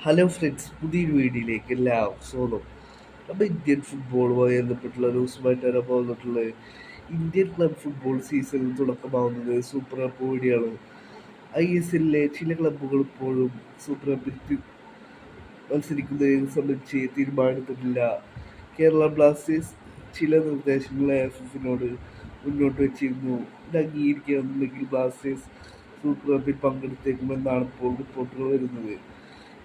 Hello friends, പുതിയൊരു വീഡിയോയിലേക്ക് എല്ലാവർക്കും സ്വാഗതം. അപ്പോൾ ഇന്ത്യൻ ഫുട്ബോളുമായി ബന്ധപ്പെട്ടുള്ള ന്യൂസുമായിട്ടാണ് പോന്നിട്ടുള്ളത്. ഇന്ത്യൻ ക്ലബ് ഫുട്ബോൾ സീസണിൽ തുടക്കമാവുന്നത് സൂപ്പർ കപ്പ് വഴിയാണ്. ISLലെ ചില ക്ലബ്ബുകൾ ഇപ്പോഴും സൂപ്പർ കപ്പിൽ മത്സരിക്കുന്നതിനെ സംബന്ധിച്ച് തീരുമാനമെടുത്തിട്ടില്ല. കേരള ബ്ലാസ്റ്റേഴ്സ് ചില നിർദ്ദേശങ്ങൾ AFF-നോട് മുന്നോട്ട് വെച്ചിരുന്നു. ഇത് അംഗീകരിക്കുകയാണെന്നുണ്ടെങ്കിൽ ബ്ലാസ്റ്റേഴ്സ് സൂപ്പർ കപ്പിൽ പങ്കെടുത്തേക്കുമെന്നാണ് ഇപ്പോൾ റിപ്പോർട്ടുകൾ വരുന്നത്.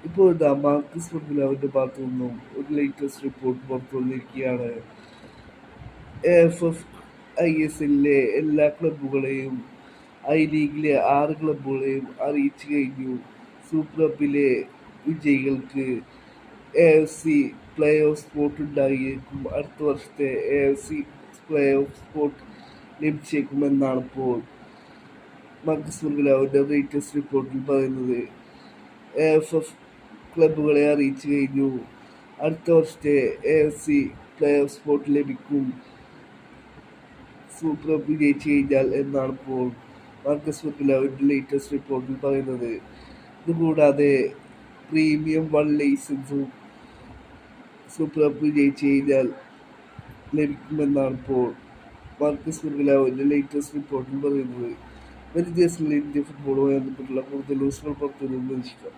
ഇപ്പോൾ ഇതാ മാർക്കസ് മർഗുലാവിന്റെ ഭാഗത്തു നിന്നും ഒരു ലേറ്റസ്റ്റ് റിപ്പോർട്ട് പുറത്തു വന്നിരിക്കുകയാണ്. AFF ISLലെ എല്ലാ ക്ലബ്ബുകളെയും ലീഗിലെ 6 ക്ലബ്ബുകളെയും അറിയിച്ചു കഴിഞ്ഞു. സൂപ്പർ കപ്പിലെ വിജയികൾക്ക് AFC പ്ലേ ഓഫ് സ്പോട്ട് ഉണ്ടായിരിക്കും. അടുത്ത വർഷത്തെ AFC പ്ലേ ഓഫ് സ്പോട്ട് ലഭിച്ചേക്കുമെന്നാണ് ഇപ്പോൾ മാർക്കസ് മർഗുലാവിന്റെ ലേറ്റസ്റ്റ് റിപ്പോർട്ടിൽ പറയുന്നത്. AFF ക്ലബ്ബുകളെ അറിയിച്ചു കഴിഞ്ഞു. അടുത്ത വർഷത്തെ AFC പ്ലേ ഓഫ് സ്പോട്ട് ലഭിക്കും സൂപ്പർ കപ്പ് വിജയിച്ചു കഴിഞ്ഞാൽ എന്നാണ് ഇപ്പോൾ മാർക്കസ് മർഗുലാവിന്റെ ലേറ്റസ്റ്റ് റിപ്പോർട്ടിൽ പറയുന്നത്. ഇതുകൂടാതെ പ്രീമിയം 1 ലൈസൻസും സൂപ്പർ കപ്പ് വിജയിച്ചു കഴിഞ്ഞാൽ ലഭിക്കുമെന്നാണ് ഇപ്പോൾ മാർക്കസ് മർഗുലാവിന്റെ ലേറ്റസ്റ്റ് റിപ്പോർട്ടിൽ പറയുന്നത്. വരും ദിവസങ്ങളിൽ ഇന്ത്യൻ ഫുട്ബോളുമായി ബന്ധപ്പെട്ടുള്ള കൂടുതൽ ന്യൂസുകൾ പുറത്തുനിന്ന് പ്രതീക്ഷിക്കാം.